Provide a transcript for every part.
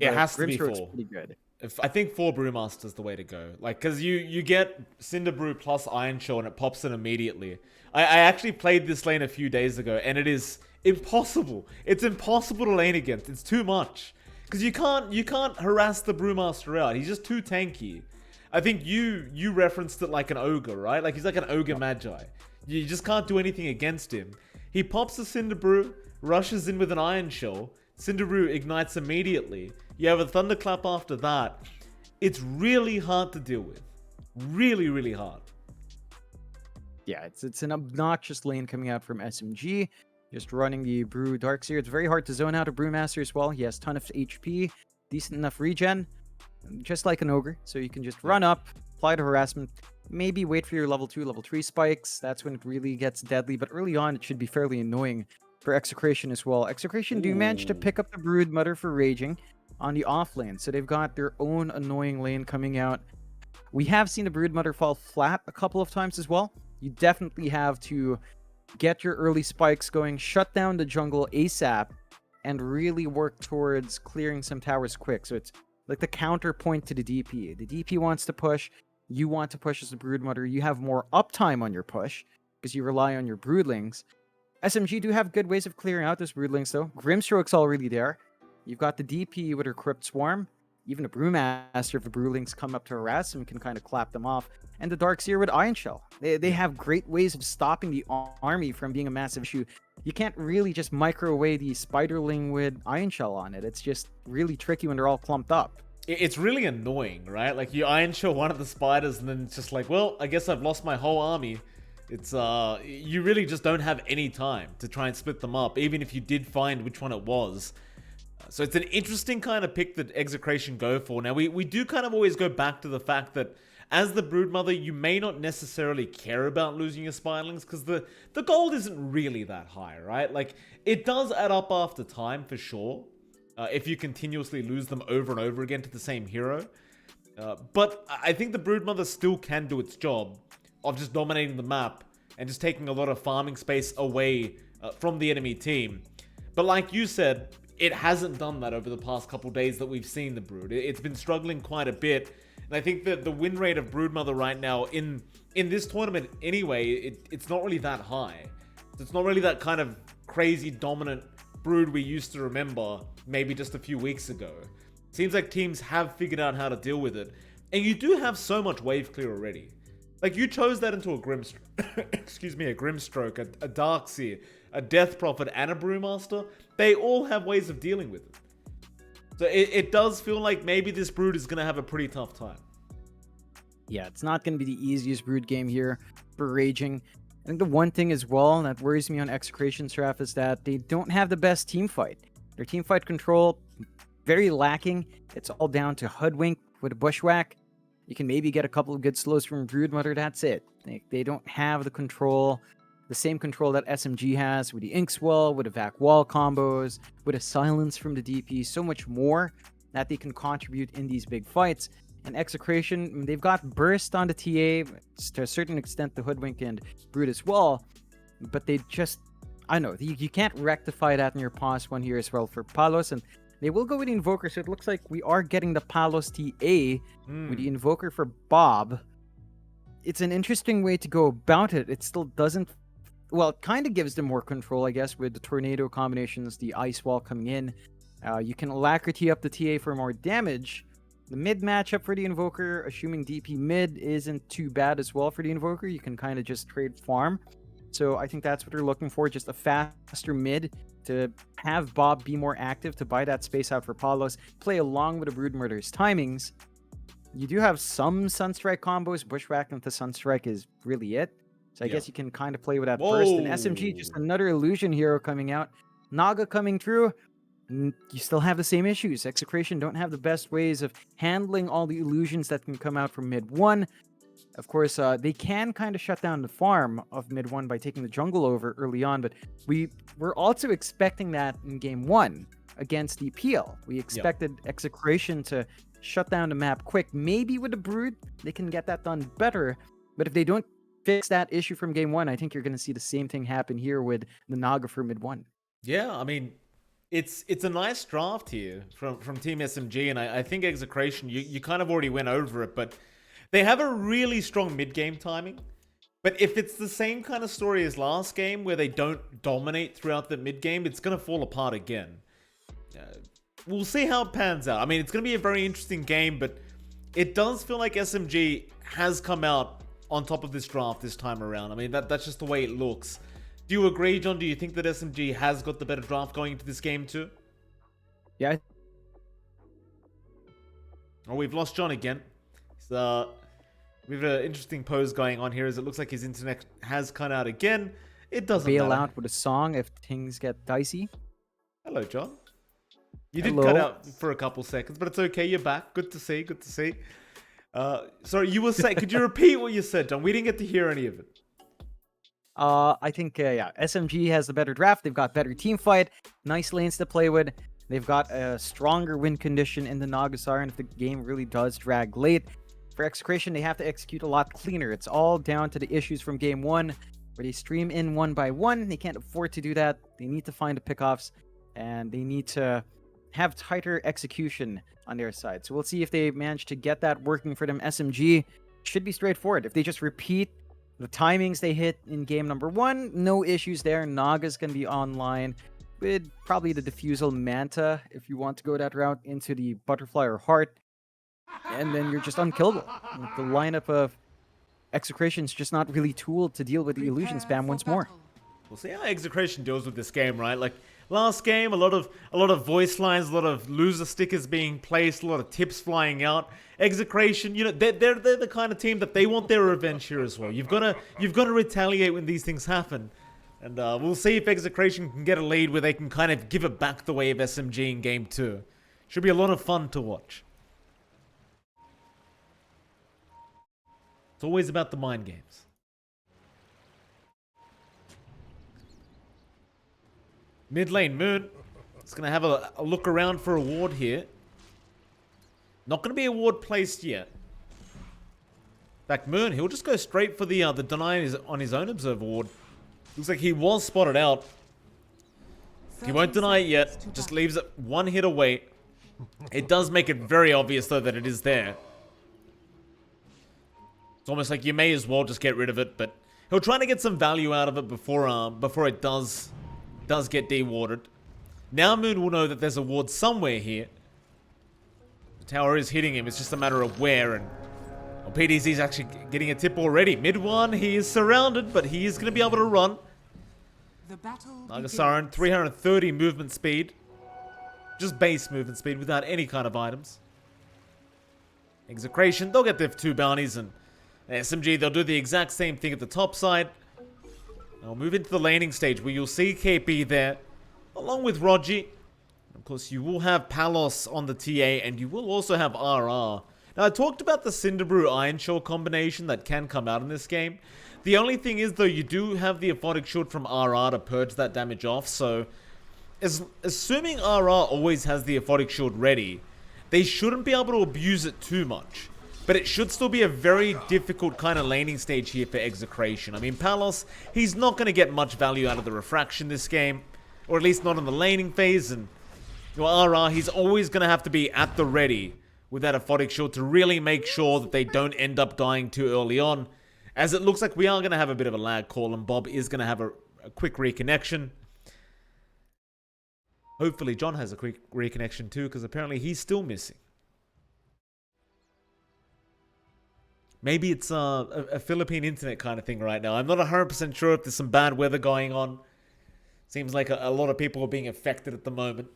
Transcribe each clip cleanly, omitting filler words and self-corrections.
It but has to be Grimstroke's 4. pretty good. I think 4 Brewmaster's the way to go. Like, because you get Cinder Brew plus Iron Shell and it pops in immediately. I actually played this lane a few days ago and it is impossible. It's impossible to lane against. It's too much. Because you can't harass the Brewmaster out. He's just too tanky. I think you referenced it like an ogre, right? Like he's like an ogre magi. You just can't do anything against him. He pops the Cinder Brew, rushes in with an Iron Shell. Cinder Brew ignites immediately. You have a Thunderclap after that. It's really hard to deal with. Really, really hard. Yeah, it's an obnoxious lane coming out from SMG. Just running the Brew Darkseer. It's very hard to zone out a Brewmaster as well. He has ton of HP, decent enough regen, just like an ogre. So you can just run up, apply the harassment, maybe wait for your level 2, level 3 spikes. That's when it really gets deadly. But early on, it should be fairly annoying for Execration as well. Execration do manage to pick up the Brood Mother for raging on the off lane. So they've got their own annoying lane coming out. We have seen the Brood Mother fall flat a couple of times as well. You definitely have to get your early spikes going, shut down the jungle ASAP, and really work towards clearing some towers quick. So it's like the counterpoint to the DP. The DP wants to push, you want to push as a Brood Mother. You have more uptime on your push because you rely on your Broodlings. SMG do have good ways of clearing out those Broodlings though. Grimstroke's already there. You've got the DP with her Crypt Swarm. Even a Brewmaster, if the Broodlings come up to harass him, can kind of clap them off. And the Darkseer with Iron Shell. They have great ways of stopping the army from being a massive issue. You can't really just micro away the Spiderling with Iron Shell on it. It's just really tricky when they're all clumped up. It's really annoying, right? Like you Iron Shell one of the spiders and then it's just like, well, I guess I've lost my whole army. It's you really just don't have any time to try and split them up, even if you did find which one it was. So it's an interesting kind of pick that Execration go for. Now, we do kind of always go back to the fact that as the Broodmother, you may not necessarily care about losing your Spiderlings because the gold isn't really that high, right? Like, it does add up after time, for sure, if you continuously lose them over and over again to the same hero. But I think the Broodmother still can do its job of just dominating the map and just taking a lot of farming space away from the enemy team. But like you said, it hasn't done that over the past couple days that we've seen the Brood. It's been struggling quite a bit. And I think that the win rate of Broodmother right now in this tournament anyway, it's not really that high. It's not really that kind of crazy dominant Brood we used to remember maybe just a few weeks ago. Seems like teams have figured out how to deal with it. And you do have so much wave clear already. Like, you chose that into a excuse me, a Grimstroke, a Darkseer, a Death Prophet, and a Brewmaster. They all have ways of dealing with it. So it does feel like maybe this Brood is going to have a pretty tough time. Yeah, it's not going to be the easiest Brood game here for Raging. I think the one thing as well that worries me on Execration's draft is that they don't have the best team fight. Their team fight control, very lacking. It's all down to Hoodwink with a Bushwhack. You can maybe get a couple of good slows from Broodmother, that's it. They don't have the control, the same control that SMG has with the Inkswell, with the Vac Wall combos, with a Silence from the DP, so much more that they can contribute in these big fights. And Execration, they've got Burst on the TA, to a certain extent the Hoodwink and Brood as well, but they just, I don't know, you can't rectify that in your pause one here as well for Palos, and they will go with the Invoker, so it looks like we are getting the Palos TA with the Invoker for Bob. It's an interesting way to go about it. It still doesn't... Well, it kind of gives them more control, I guess, with the Tornado combinations, the Ice Wall coming in. You can Alacrity up the TA for more damage. The mid matchup for the Invoker, assuming DP mid isn't too bad as well for the Invoker. You can kind of just trade farm. So I think that's what they're looking for, just a faster mid to have Bob be more active, to buy that space out for Palos, play along with the Broodmother's timings. You do have some Sunstrike combos. Bushwhack into Sunstrike is really it. So I guess you can kind of play with that burst. And SMG, just another illusion hero coming out. Naga coming through. You still have the same issues. Execration don't have the best ways of handling all the illusions that can come out from mid 1. Of course, they can kind of shut down the farm of mid 1 by taking the jungle over early on, but we're also expecting that in game 1 against the PL. We expected Execration to shut down the map quick. Maybe with the Brood, they can get that done better, but if they don't fix that issue from game 1, I think you're going to see the same thing happen here with the Naga for mid 1. Yeah, I mean, It's a nice draft here from Team SMG, and I think Execration, you kind of already went over it, but they have a really strong mid-game timing. But if it's the same kind of story as last game, where they don't dominate throughout the mid-game, it's going to fall apart again. We'll see how it pans out. I mean, it's going to be a very interesting game, but it does feel like SMG has come out on top of this draft this time around. I mean, that's just the way it looks. Do you agree, John? Do you think that SMG has got the better draft going into this game too? Yeah. Oh, we've lost John again. So, we have an interesting pose going on here as it looks like his internet has cut out again. It doesn't Bail matter. out with a song if things get dicey. Hello, John. You did Hello. cut out for a couple seconds, but it's okay. You're back. Good to see. Good to see. Sorry, you were saying, could you repeat what you said, John? We didn't get to hear any of it. I think, yeah, SMG has the better draft. They've got better team fight, nice lanes to play with. They've got a stronger win condition in the Nagasar, and if the game really does drag late, for Execration, they have to execute a lot cleaner. It's all down to the issues from game one, where they stream in one by one. They can't afford to do that. They need to find the pickoffs, and they need to have tighter execution on their side. So we'll see if they manage to get that working for them. SMG should be straightforward. If they just repeat the timings they hit in game number one, no issues there. Naga's going to be online with probably the Diffusal Manta, if you want to go that route, into the Butterfly or Heart. And then you're just unkillable. The lineup of Execration is just not really tooled to deal with the illusion spam once more. We'll see how Execration deals with this game, right? Like last game, a lot of voice lines, a lot of loser stickers being placed, a lot of tips flying out. Execration, you know, they're the kind of team that they want their revenge here as well. You've got to retaliate when these things happen, and we'll see if Execration can get a lead where they can kind of give it back the way of SMG in game 2. Should be a lot of fun to watch. It's always about the mind games. Mid lane, Moon. It's going to have a look around for a ward here. Not going to be a ward placed yet. In fact, Moon, he'll just go straight for the deny on his own observer ward. Looks like he was spotted out. He won't deny it yet. Just leaves it one hit away. It does make it very obvious, though, that it is there. It's almost like you may as well just get rid of it, but he'll try to get some value out of it before it does get dewarded. Now Moon will know that there's a ward somewhere here. The tower is hitting him. It's just a matter of where, and PDZ's actually getting a tip already. Mid one, he is surrounded, but he is going to be able to run. Nagasaran, 330 movement speed. Just base movement speed without any kind of items. Execration, they'll get their 2 bounties, and SMG, they'll do the exact same thing at the top side. I'll move into the laning stage where you'll see KP there, along with Rogi. Of course, you will have Palos on the TA, and you will also have RR. Now, I talked about the Cinderbrew Iron Shell combination that can come out in this game. The only thing is, though, you do have the Aphotic Shield from RR to purge that damage off, so assuming RR always has the Aphotic Shield ready, they shouldn't be able to abuse it too much. But it should still be a very difficult kind of laning stage here for Execration. I mean, Palos, he's not going to get much value out of the refraction this game, or at least not in the laning phase, and RR, he's always going to have to be at the ready with that Aphotic Shield to really make sure that they don't end up dying too early on, as it looks like we are going to have a bit of a lag call, and Bob is going to have a quick reconnection. Hopefully John has a quick reconnection too, because apparently he's still missing. Maybe it's a Philippine internet kind of thing right now. I'm not 100% sure if there's some bad weather going on. Seems like a lot of people are being affected at the moment.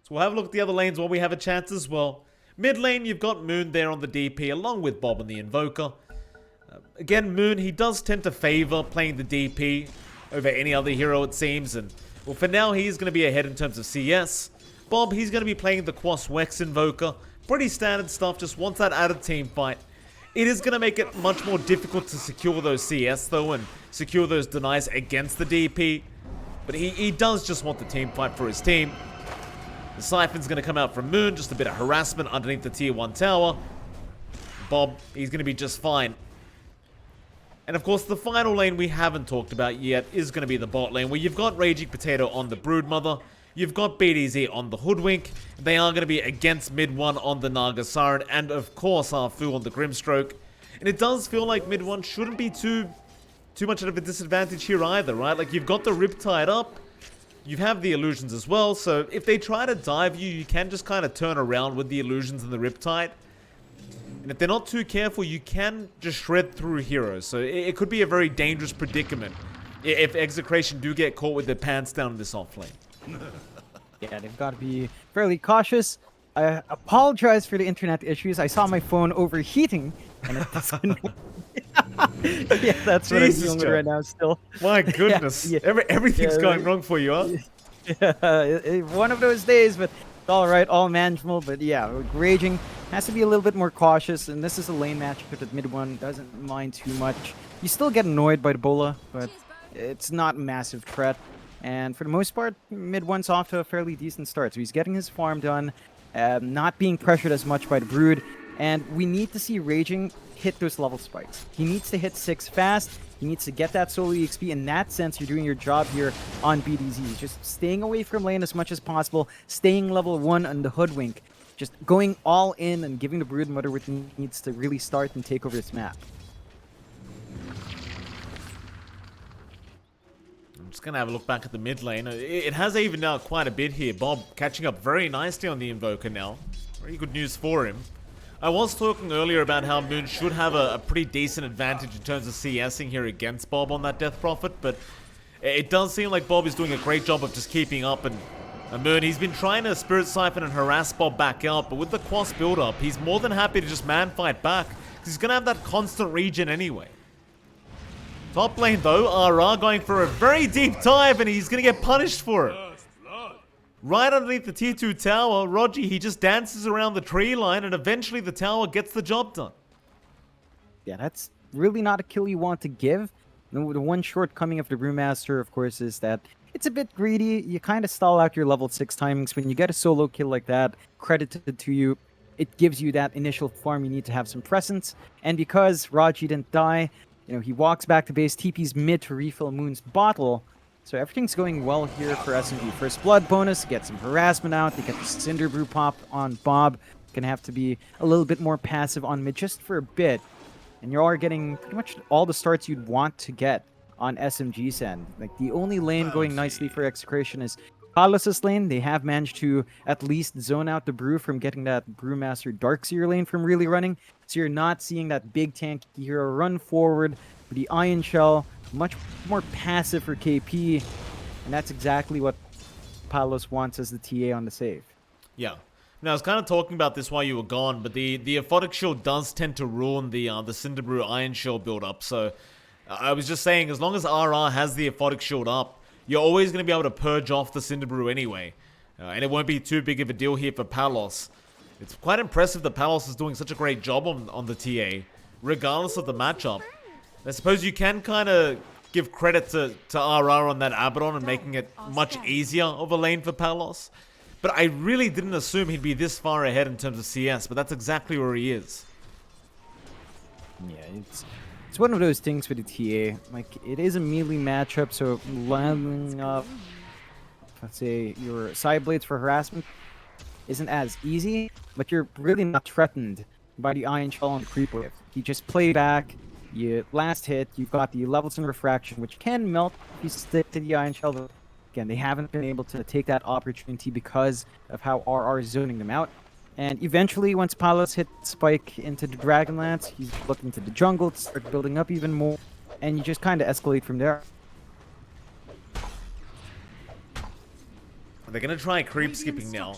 So we'll have a look at the other lanes while we have a chance as well. Mid lane, you've got Moon there on the DP, along with Bob and the Invoker. Again, Moon, he does tend to favor playing the DP over any other hero, it seems. And, well, for now, he's going to be ahead in terms of CS. Bob, he's going to be playing the Quas Wex Invoker. Pretty standard stuff, just wants that added team fight. It is going to make it much more difficult to secure those CS, though, and secure those denies against the DP. But he does just want the team fight for his team. The Siphon's going to come out from Moon, just a bit of harassment underneath the tier 1 tower. Bob, he's going to be just fine. And of course, the final lane we haven't talked about yet is going to be the bot lane, where you've got Raging Potato on the Broodmother, You've got BDZ on the Hoodwink. They are going to be against mid 1 on the Naga Siren, and of course Arfu on the Grimstroke. And it does feel like mid 1 shouldn't be too much of a disadvantage here either, right? Like, you've got the Riptide up, you have the illusions as well, so if they try to dive you, you can just kind of turn around with the illusions and the Riptide. And if they're not too careful, you can just shred through heroes. So it could be a very dangerous predicament if Execration do get caught with their pants down in this offlane. Yeah, they've got to be fairly cautious. I apologize for the internet issues. I saw my phone overheating, and it doesn't. Yeah, that's what I'm dealing with right now still. My goodness. Yeah. Everything's going wrong for you, huh? Yeah, one of those days, but it's all right, all manageable. But yeah, Raging has to be a little bit more cautious, and this is a lane matchup that mid 1 doesn't mind too much. You still get annoyed by the Bola, but it's not a massive threat. And for the most part, mid 1's off to a fairly decent start. So he's getting his farm done, not being pressured as much by the Brood. And we need to see Raging hit those level spikes. He needs to hit 6 fast. He needs to get that solo EXP. In that sense, you're doing your job here on BDZ. Just staying away from lane as much as possible, staying level 1 on the Hoodwink. Just going all in and giving the Brood Mother what it needs to really start and take over this map. I'm just going to have a look back at the mid lane. It has evened out quite a bit here. Bob catching up very nicely on the Invoker now. Very good news for him. I was talking earlier about how Moon should have a pretty decent advantage in terms of CSing here against Bob on that Death Prophet, but it does seem like Bob is doing a great job of just keeping up, and Moon, he's been trying to Spirit Siphon and harass Bob back out, but with the Quas build-up, he's more than happy to just man-fight back, because he's going to have that constant regen anyway. Top lane though, RR going for a very deep dive, and he's going to get punished for it. Right underneath the tier 2 tower, Rogi, he just dances around the tree line, and eventually the tower gets the job done. Yeah, that's really not a kill you want to give. The one shortcoming of the Brewmaster, of course, is that it's a bit greedy. You kind of stall out your level 6 timings. When you get a solo kill like that, credited to you, it gives you that initial farm you need to have some presence. And because Rogi didn't die, you know, he walks back to base, TP's mid to refill Moon's bottle. So everything's going well here for SMG. First blood bonus, get some harassment out. They get the Cinder Brew pop on Bob. Gonna have to be a little bit more passive on mid just for a bit. And you are getting pretty much all the starts you'd want to get on SMG's end. Like, the only lane going nicely for Execration is Palos' lane. They have managed to at least zone out the Brew from getting that Brewmaster Darkseer lane from really running. So you're not seeing that big tanky hero run forward with the Ion Shell. Much more passive for KP, and that's exactly what Palos wants as the TA on the save. Yeah. Now, I was kind of talking about this while you were gone, but the Aphotic Shield does tend to ruin the Cinderbrew Iron Shell build-up, so I was just saying, as long as RR has the Aphotic Shield up, you're always going to be able to purge off the Cinderbrew anyway, and it won't be too big of a deal here for Palos. It's quite impressive that Palos is doing such a great job on the TA, regardless of the matchup. I suppose you can kind of give credit to RR on that Abaddon and making it much easier of a lane for Palos. But I really didn't assume he'd be this far ahead in terms of CS, but that's exactly where he is. Yeah, it's one of those things with the TA. Like, it is a melee matchup, so lining up, let's say, your side blades for harassment isn't as easy, but you're really not threatened by the Ion Shell and Creep Wave. You just play back. You last hit, you've got the levels and refraction, which can melt if you stick to the Iron Shell. Again, they haven't been able to take that opportunity because of how RR is zoning them out. And eventually, once Palos hit Spike into the Dragonlance, he's looking to the jungle to start building up even more, and you just kind of escalate from there. They're going to try creep skipping now.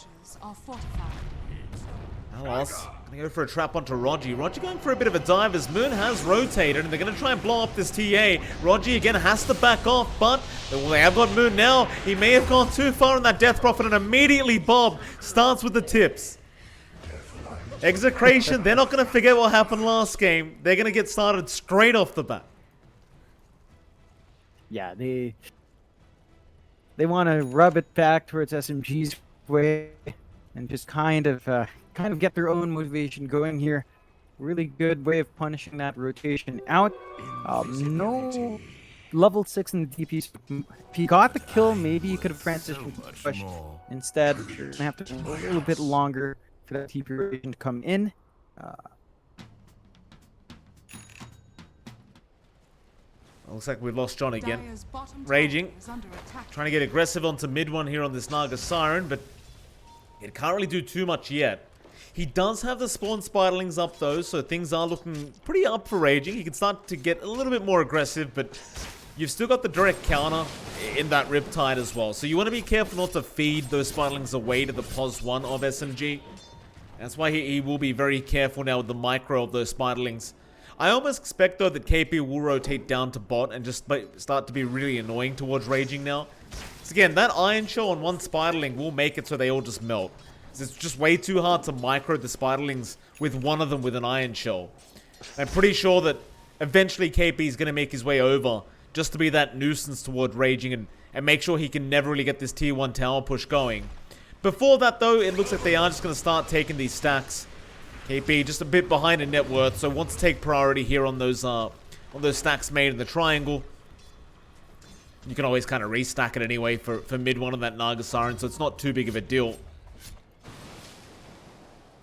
Palos gonna go for a trap onto Rogi. Rogi going for a bit of a dive as Moon has rotated, and they're gonna try and blow up this TA. Rogi again has to back off, but they have got Moon now. He may have gone too far in that Death Prophet, and immediately Bob starts with the tips. Execration, they're not gonna forget what happened last game. They're gonna get started straight off the bat. Yeah, they want to rub it back towards SMG's way and just kind of get their own motivation going here. Really good way of punishing that rotation out. No level 6 in the DP. So if he got the kill, maybe he could have transitioned to push. Instead, you're gonna have to wait a little bit longer for that TP rotation to come in. Looks like we've lost John again. Raging. Trying to get aggressive onto mid one here on this Naga Siren, but it can't really do too much yet. He does have the spawn spiderlings up though, so things are looking pretty up for Raging. He can start to get a little bit more aggressive, but you've still got the direct counter in that Riptide as well. So you want to be careful not to feed those spiderlings away to the POS 1 of SMG. That's why he will be very careful now with the micro of those spiderlings. I almost expect though that KP will rotate down to bot and just start to be really annoying towards Raging now. So again, that Iron Shell on one spiderling will make it so they all just melt. It's just way too hard to micro the spiderlings with one of them with an Iron Shell. I'm pretty sure that eventually KP is going to make his way over just to be that nuisance toward Raging and make sure he can never really get this tier 1 tower push going. Before that though, it looks like they are just going to start taking these stacks. KP just a bit behind in net worth, so wants to take priority here on those stacks made in the triangle. You can always kind of restack it anyway for mid one on that Naga Siren, so it's not too big of a deal.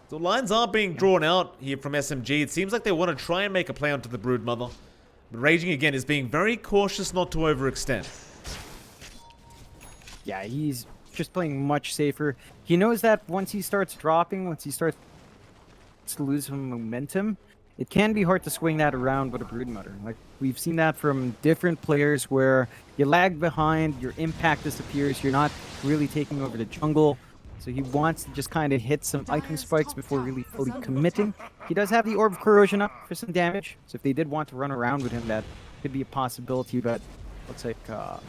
So lines are being drawn out here from SMG. It seems like they want to try and make a play onto the Broodmother. But Raging again is being very cautious not to overextend. Yeah, he's just playing much safer. He knows that once he starts dropping, once he starts to lose some momentum, it can be hard to swing that around with a Broodmother. Like, we've seen that from different players where you lag behind, your impact disappears, you're not really taking over the jungle. So he wants to just kind of hit some item spikes before really fully committing. He does have the Orb of Corrosion up for some damage, so if they did want to run around with him, that could be a possibility, but looks like... Oh,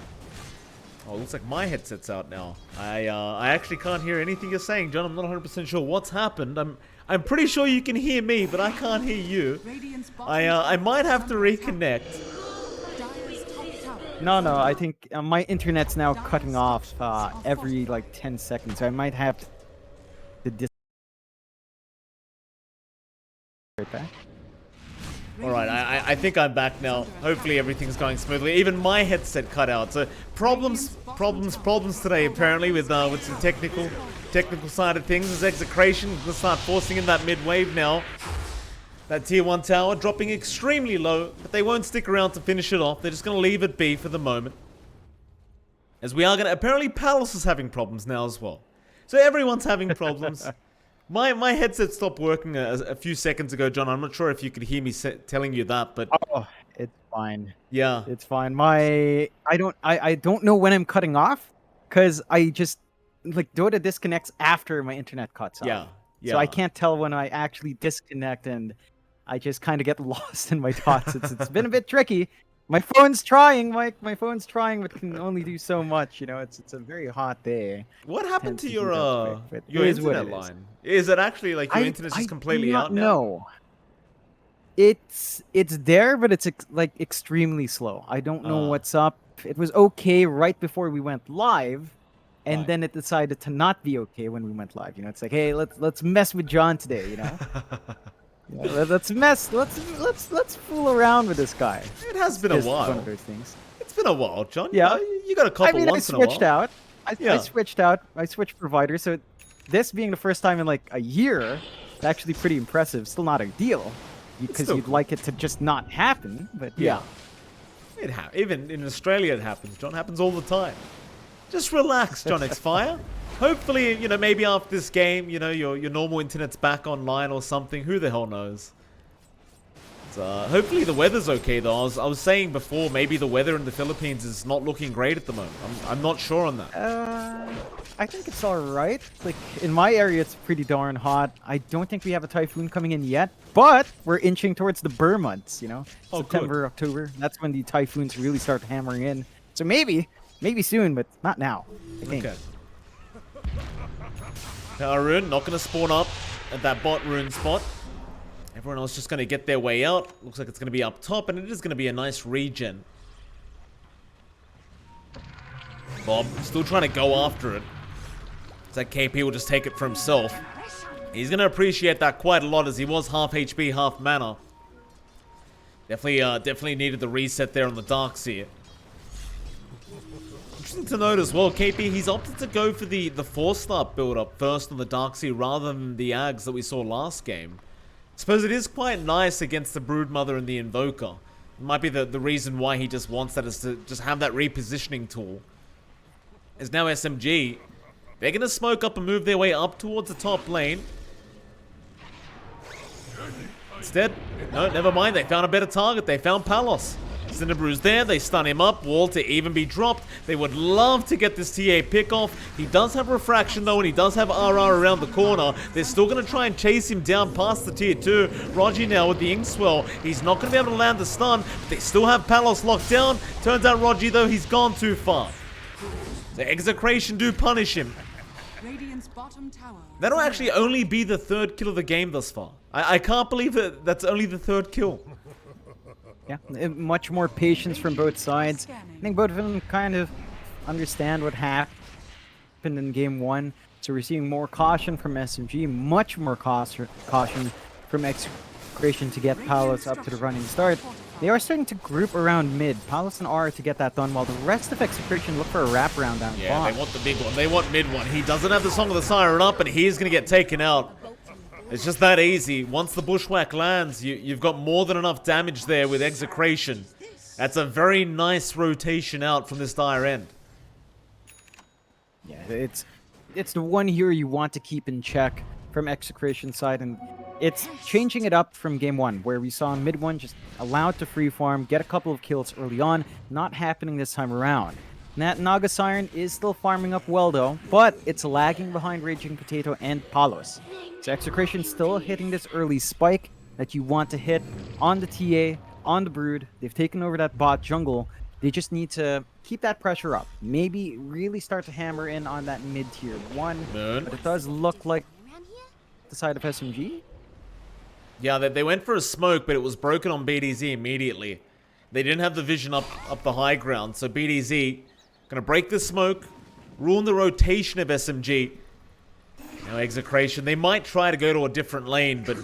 it looks like my headset's out now. I actually can't hear anything you're saying, John. I'm not 100% sure what's happened. I'm pretty sure you can hear me, but I can't hear you. I might have to reconnect. No, I think my internet's now cutting off every like 10 seconds. I might have to right back. Alright, I think I'm back now. Hopefully everything's going smoothly. Even my headset cut out. So problems today apparently with the technical side of things. As Execration will start forcing in that mid wave now. That tier 1 tower dropping extremely low, but they won't stick around to finish it off. They're just going to leave it be for the moment. As we are going to... Apparently Palos is having problems now as well. So everyone's having problems. My headset stopped working a few seconds ago, John. I'm not sure if you could hear me telling you that, but... Oh, it's fine. Yeah. It's fine. I don't know when I'm cutting off, because I just... Like, Dota disconnects after my internet cuts off. Yeah. So I can't tell when I actually disconnect, and I just kind of get lost in my thoughts. It's been a bit tricky. My phone's trying, Mike. My phone's trying, but can only do so much. You know, it's a very hot day. What happened to your internet line? Is it actually like your internet's just completely out now? No. It's there, but it's like extremely slow. I don't know what's up. It was okay right before we went live. And then it decided to not be okay when we went live. You know, it's like, hey, let's mess with John today. You know, let's fool around with this guy. It has been a while. One of those things. It's been a while, John. Yeah, you got a couple once in a while. I switched out. I switched provider. So this being the first time in like a year, it's actually pretty impressive. Still not ideal, because you'd like it to just not happen. But yeah. Even in Australia, it happens. John, happens all the time. Just relax, johnxfire. Hopefully, you know, maybe after this game, you know, your normal internet's back online or something. Who the hell knows? Hopefully the weather's okay, though. I was saying before, maybe the weather in the Philippines is not looking great at the moment. I'm not sure on that. I think it's all right. Like, in my area, it's pretty darn hot. I don't think we have a typhoon coming in yet, but we're inching towards the Burr months, you know? September, October. That's when the typhoons really start hammering in. So maybe soon, but not now, I think. Okay. Now, Rune not going to spawn up at that bot Rune spot. Everyone else just going to get their way out. Looks like it's going to be up top, and it is going to be a nice regen. Bob still trying to go after it. It's like KP will just take it for himself. He's going to appreciate that quite a lot, as he was half HP, half mana. Definitely needed the reset there on the Darkseer. interesting to note as well, KP, he's opted to go for the 4-star build-up first on the Darkseid rather than the Ags that we saw last game. I suppose it is quite nice against the Broodmother and the Invoker. It might be the reason why he just wants that, is to just have that repositioning tool. As now SMG, they're going to smoke up and move their way up towards the top lane. Instead, no, never mind, they found a better target. They found Palos. Cinderbru's there, they stun him up, wall to even be dropped. They would love to get this TA pick off. He does have refraction though, and he does have RR around the corner. They're still going to try and chase him down past the tier 2. Rogi now with the Inkswell. He's not going to be able to land the stun, but they still have Palos locked down. Turns out Rogi though, he's gone too far. The Execration do punish him. That'll actually only be the 3rd kill of the game thus far. I can't believe that that's only the 3rd kill. Yeah, much more patience from both sides. I think both of them kind of understand what happened in game 1. So we're seeing more caution from SMG, much more caution from Execration to get Palos up to the running start. They are starting to group around mid. Palos and R to get that done, while the rest of Execration look for a wraparound down Yeah, bot. they want the big one. They want mid one. He doesn't have the Song of the Siren up, and he's going to get taken out. It's just that easy. Once the Bushwhack lands, you've got more than enough damage there with Execration. That's a very nice rotation out from this dire end. Yeah, it's the one hero you want to keep in check from Execration's side, and it's changing it up from game 1, where we saw mid 1 just allowed to free farm, get a couple of kills early on. Not happening this time around. That Naga Siren is still farming up well though, but it's lagging behind Raging Potato and Palos. So Execration still hitting this early spike that you want to hit on the TA, on the Brood. They've taken over that bot jungle. They just need to keep that pressure up. Maybe really start to hammer in on that mid-tier 1. But it does look like the side of SMG. Yeah, they went for a smoke, but it was broken on BDZ immediately. They didn't have the vision up the high ground, so BDZ gonna break the smoke, ruin the rotation of SMG. Now Execration, they might try to go to a different lane, but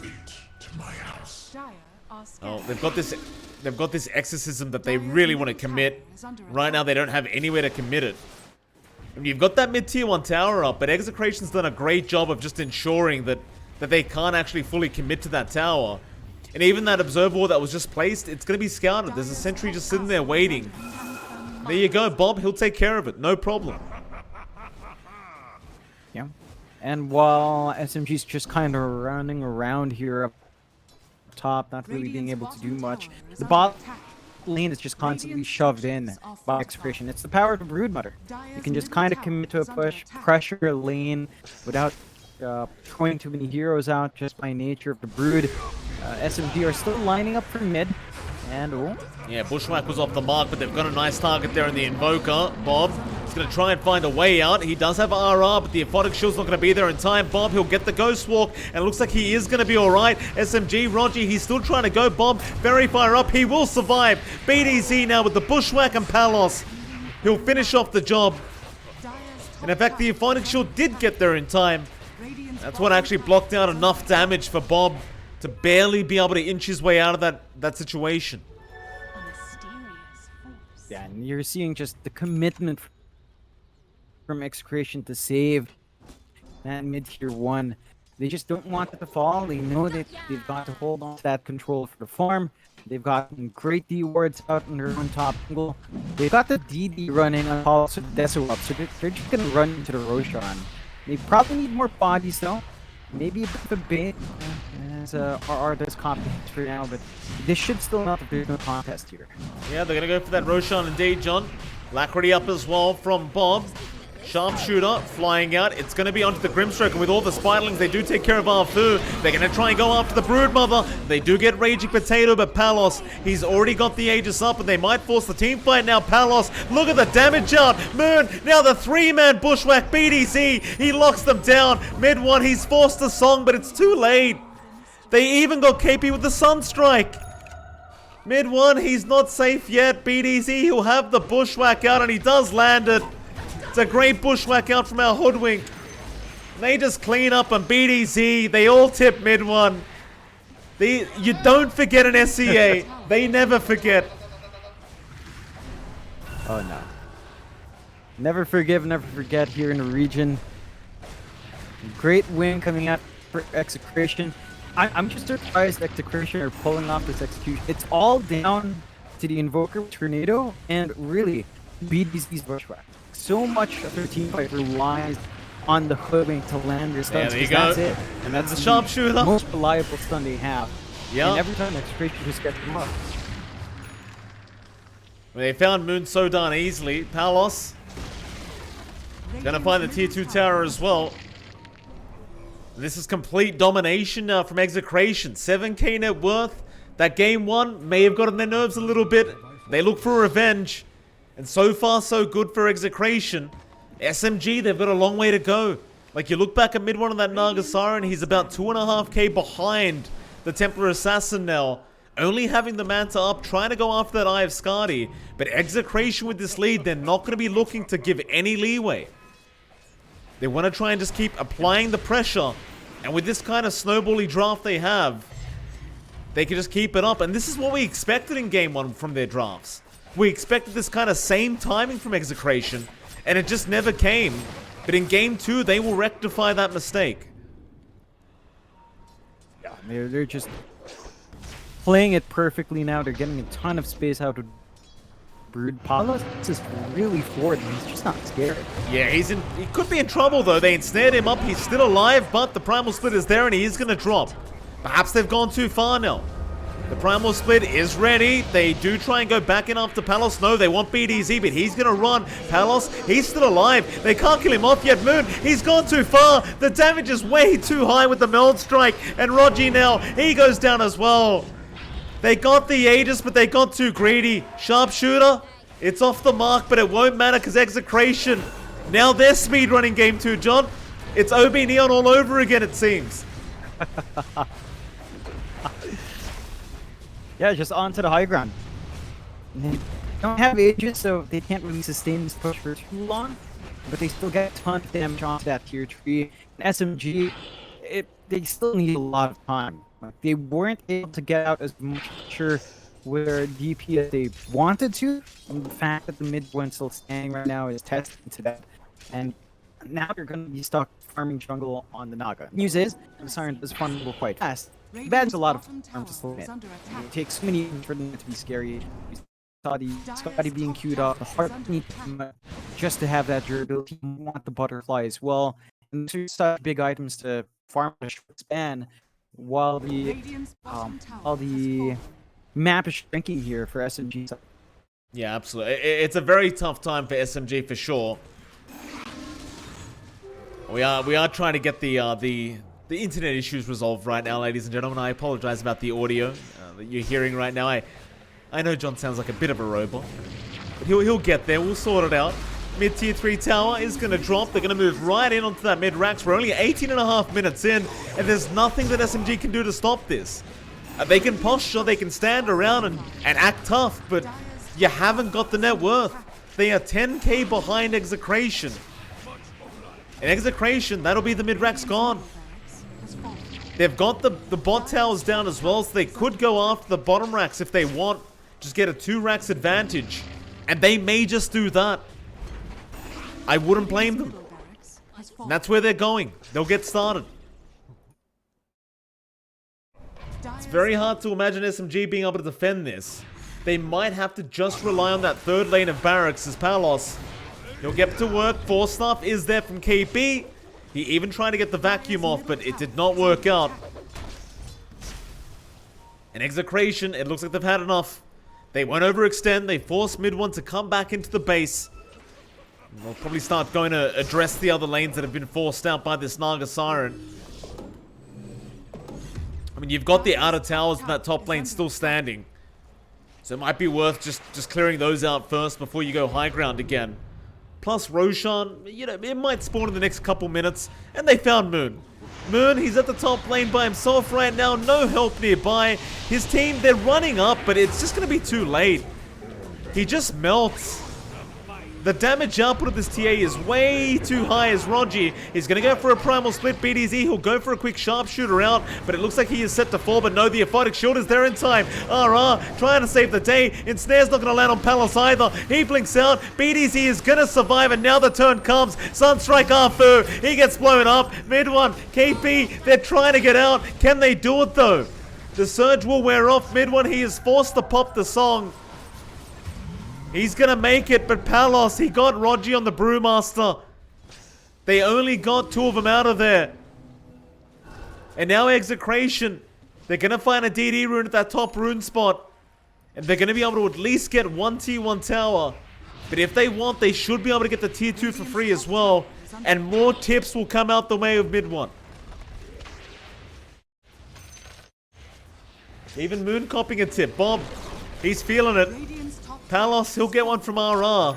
oh, they've got this exorcism that they really want to commit. Right now they don't have anywhere to commit it. And you've got that mid-tier 1 tower up, but Execration's done a great job of just ensuring that they can't actually fully commit to that tower. And even that observer wall that was just placed, it's going to be scouted. There's a sentry just sitting there waiting. There you go, Bob. He'll take care of it. No problem. Yeah. And while SMG's just kind of running around here up top, not really being able to do much, the bot lane is just constantly shoved in by Execration. It's the power of the Broodmother. You can just kind of commit to a push, pressure a lane without throwing too many heroes out just by nature of the Brood. SMG are still lining up for mid. And oh. Yeah, Bushwhack was off the mark, but they've got a nice target there in the Invoker. Bob is going to try and find a way out. He does have RR, but the Aphotic Shield's not going to be there in time. Bob, he'll get the Ghost Walk, and it looks like he is going to be alright. SMG, Rogi, he's still trying to go. Bob, very far up. He will survive. BDZ now with the Bushwhack and Palos. He'll finish off the job. And in fact, the Aphotic Shield did get there in time. That's what actually blocked out enough damage for Bob to barely be able to inch his way out of that situation. Yeah, and you're seeing just the commitment from Execration to save that mid-tier 1. They just don't want it to fall. They know that they've got to hold on to that control for the farm. They've got great D wards out in their own top angle. They've got the DD running on also Deso up, so they're just going to run into the Roshan. They probably need more bodies though. Maybe a bit of a bait as RR does compete for now, but this should still not be no contest here. Yeah, they're going to go for that Roshan indeed, John. Lacrity up as well from Bob. Sharpshooter flying out. It's going to be onto the Grimstroke, and with all the Spiderlings, they do take care of Arfu. They're going to try and go after the Broodmother. They do get Raging Potato, but Palos, he's already got the Aegis up, and they might force the team fight now. Palos, look at the damage out. Moon, now the 3-man Bushwhack BDC. He locks them down. Mid 1, he's forced a song, but it's too late. They even got KP with the Sunstrike. Mid 1, he's not safe yet. BDC, he'll have the Bushwhack out, and he does land it. It's a great Bushwhack out from our Hoodwink. They just clean up on BDZ. They all tip mid 1. You don't forget an SCA. They never forget. Oh no. Never forgive, never forget here in the region. Great win coming out for Execration. I'm just surprised Execration are pulling off this execution. It's all down to the Invoker Tornado and really BDC's Bushwhack. So much of their team fight relies on the hoodwink to land their stuns. There you go. That's it. And that's the sharpshooter. Most reliable stun they have. Yeah. And every time Execration just gets them up. They found Moon so darn easily. Palos gonna find the tier 2 tower as well. This is complete domination now from Execration. 7k net worth. That game one may have gotten their nerves a little bit. They look for revenge. And so far, so good for Execration. SMG, they've got a long way to go. Like, you look back at mid one of that Naga Siren, he's about 2.5k behind the Templar Assassin now. Only having the Manta up, trying to go after that Eye of Skadi. But Execration with this lead, they're not going to be looking to give any leeway. They want to try and just keep applying the pressure. And with this kind of snowbally draft they have, they can just keep it up. And this is what we expected in game one from their drafts. We expected this kind of same timing from Execration, and it just never came. But in game two, they will rectify that mistake. Yeah, they're just playing it perfectly now. They're getting a ton of space out of Brood. Palos is really forward, and he's just not scared. Yeah, he could be in trouble though. They ensnared him up. He's still alive, but the Primal Split is there and he is going to drop. Perhaps they've gone too far now. The Primal Split is ready. They do try and go back in after Palos. No, they want BDZ, but he's going to run. Palos, he's still alive. They can't kill him off yet. Moon, he's gone too far. The damage is way too high with the Meld Strike. And Rogi now, he goes down as well. They got the Aegis, but they got too greedy. Sharpshooter, it's off the mark, but it won't matter because Execration. Now they're speedrunning game 2, John. It's OB Neon all over again, it seems. Yeah, just onto the high ground. They don't have Aegis, so they can't really sustain this push for too long. But they still get a ton of damage onto that tier 3. And SMG, they still need a lot of time. Like, they weren't able to get out as much pressure where DP as they wanted to. And the fact that the mid one's still standing right now is testament to that. And now they're going to be stuck farming jungle on the Naga. News is, the Siren does farm quite fast. Bad's a lot of farm to slow it. It takes so many for them to be scary. We saw the Skadi being queued up, the heart need just to have that durability. You want the butterfly as well. And there's such big items to farm in a short span. While the map is shrinking here for SMG. Yeah, absolutely. It's a very tough time for SMG for sure. We are trying to get the internet issues resolved right now, ladies and gentlemen. I apologize about the audio that you're hearing right now. I know John sounds like a bit of a robot, but he'll get there. We'll sort it out. Mid tier 3 tower is going to drop. They're going to move right in onto that mid racks. We're only 18.5 minutes in, and there's nothing that SMG can do to stop this. They can posture, they can stand around and act tough, but you haven't got the net worth. They are 10k behind Execration. And Execration, that'll be the mid racks gone. They've got the bot towers down as well, so they could go after the bottom racks if they want. Just get a 2 racks advantage. And they may just do that. I wouldn't blame them. And that's where they're going. They'll get started. It's very hard to imagine SMG being able to defend this. They might have to just rely on that third lane of barracks as Palos. He'll get to work. Force Staff is there from KB. He even tried to get the vacuum off, but it did not work out. And Execration, it looks like they've had enough. They won't overextend. They forced mid one to come back into the base. They'll probably start going to address the other lanes that have been forced out by this Naga Siren. I mean, you've got the outer towers in that top lane still standing. So it might be worth just clearing those out first before you go high ground again. Plus Roshan, you know, it might spawn in the next couple minutes. And they found Moon. Moon, he's at the top lane by himself right now. No help nearby. His team, they're running up, but it's just going to be too late. He just melts. The damage output of this TA is way too high as Rogi. He's going to go for a primal split BDZ. He'll go for a quick sharpshooter out, but it looks like he is set to fall. But no, the aphotic shield is there in time. RR trying to save the day. Ensnare's not going to land on Palos either. He blinks out. BDZ is going to survive, and now the turn comes. Sunstrike Arfu. He gets blown up. Mid one. KP, they're trying to get out. Can they do it though? The surge will wear off. Mid one, he is forced to pop the song. He's gonna make it, but Palos, he got Rogi on the Brewmaster. They only got 2 of them out of there. And now Execration, they're gonna find a DD rune at that top rune spot. And they're gonna be able to at least get 1 T1 tower. But if they want, they should be able to get the tier 2 for free as well. And more tips will come out the way of mid one. Even Moon copying a tip. Bob, he's feeling it. Palos, he'll get one from RR.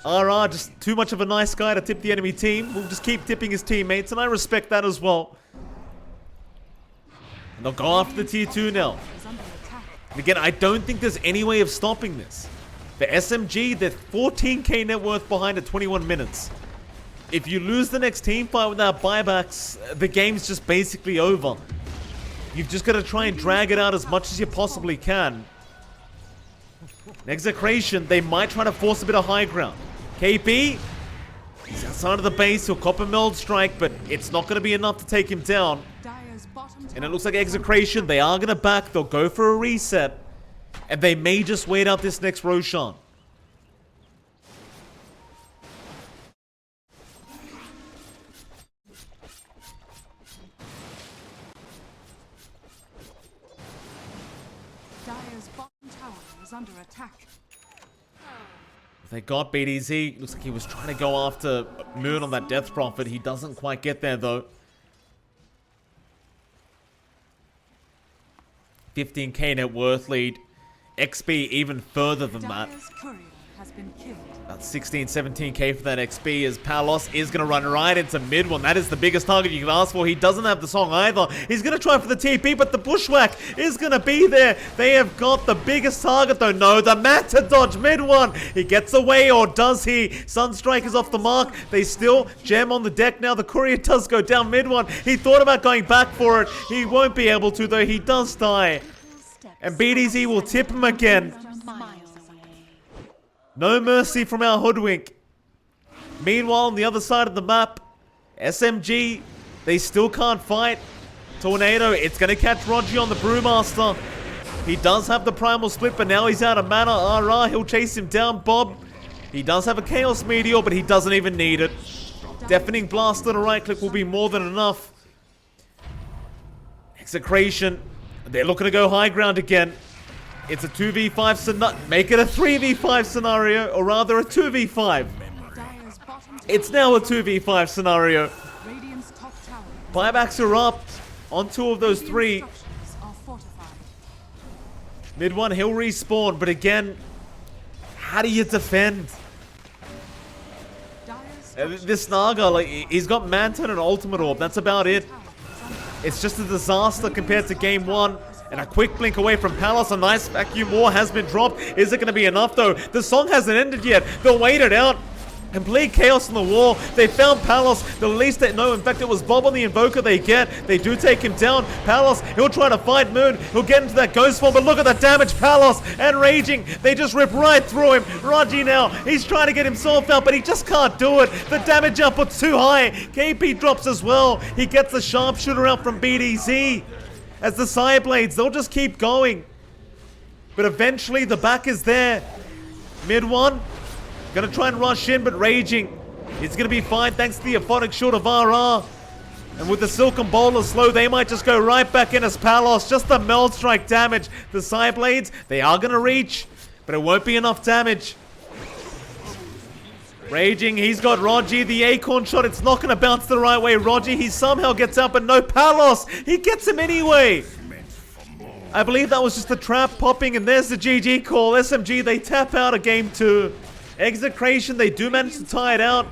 RR, just too much of a nice guy to tip the enemy team. We'll just keep tipping his teammates, and I respect that as well. And they'll go after the tier 2 now. And again, I don't think there's any way of stopping this. The SMG, they're 14k net worth behind at 21 minutes. If you lose the next team fight without buybacks, the game's just basically over. You've just got to try and drag it out as much as you possibly can. Execration, they might try to force a bit of high ground. KP, he's outside of the base, he'll cop a meld strike, but it's not going to be enough to take him down. And it looks like Execration, they are going to back, they'll go for a reset, and they may just wait out this next Roshan. Under attack. They got BDZ. Looks like he was trying to go after Moon on that Death Prophet. He doesn't quite get there though. 15k net worth lead. XP even further than that. About 16, 17k for that XP as Palos is going to run right into mid one. That is the biggest target you can ask for. He doesn't have the song either. He's going to try for the TP, but the Bushwhack is going to be there. They have got the biggest target though. No, the Manta dodge mid one. He gets away, or does he? Sunstrike is off the mark. They still gem on the deck now. The courier does go down mid one. He thought about going back for it. He won't be able to though. He does die. And BDZ will tip him again. No mercy from our hoodwink. Meanwhile, on the other side of the map, SMG, they still can't fight. Tornado, it's going to catch Rogi on the Brewmaster. He does have the primal split, but now he's out of mana. RR, he'll chase him down. Bob, he does have a Chaos Meteor, but he doesn't even need it. Deafening Blast on a right click will be more than enough. Execration, they're looking to go high ground again. It's a 2v5 scenario. Make it a 3v5 scenario, or rather a 2v5. It's now a 2v5 scenario. Buybacks are up on 2 of those 3. Mid one, he'll respawn, but again, how do you defend? This Naga, like, he's got Manta and an Ultimate Orb. That's about it. It's just a disaster compared to game 1. And a quick blink away from Palos. A nice vacuum war has been dropped. Is it going to be enough though? The song hasn't ended yet. They'll wait it out. Complete chaos on the wall. They found Palos. The least they know. In fact, it was Bob on the Invoker they get. They do take him down. Palos, he'll try to fight Moon. He'll get into that ghost form. But look at the damage. Palos and Raging. They just rip right through him. Rogi now. He's trying to get himself out, but he just can't do it. The damage output's too high. KP drops as well. He gets the sharpshooter out from BDZ. As the Sire Blades, they'll just keep going. But eventually the back is there. Mid one. Gonna try and rush in, but Raging is gonna be fine thanks to the aphotic shield of RR. And with the Silken Bowler slow, they might just go right back in as Palos. Just the Meld Strike damage. The Sire Blades, they are gonna reach, but it won't be enough damage. Raging, he's got Rogi, the Acorn shot, it's not going to bounce the right way. Rogi, he somehow gets out, but no, Palos, he gets him anyway. I believe that was just a trap popping, and there's the GG call. SMG, they tap out of game 2. Execration, they do manage to tie it out.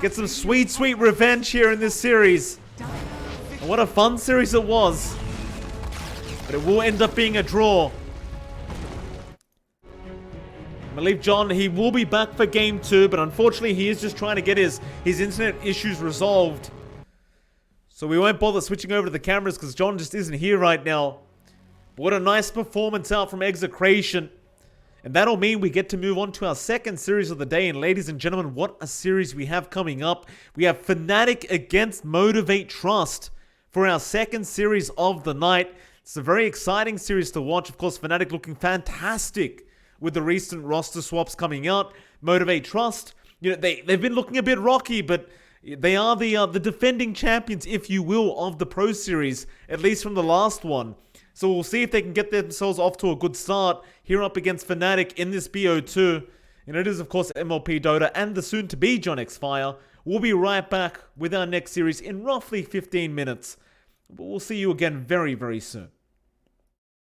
Get some sweet, sweet revenge here in this series. And what a fun series it was. But it will end up being a draw. believe John, he will be back for game 2, but unfortunately he is just trying to get his internet issues resolved. So we won't bother switching over to the cameras because John just isn't here right now. But what a nice performance out from Execration. And that'll mean we get to move on to our second series of the day. And ladies and gentlemen, what a series we have coming up. We have Fnatic against Motivate Trust for our second series of the night. It's a very exciting series to watch. Of course, Fnatic looking fantastic with the recent roster swaps coming out. Motivate Trust, you know, they've been looking a bit rocky, but they are the defending champions, if you will, of the Pro Series, at least from the last one. So we'll see if they can get themselves off to a good start here up against Fnatic in this BO2. And it is, of course, MLP Dota and the soon-to-be johnxfire. We'll be right back with our next series in roughly 15 minutes. But we'll see you again very, very soon.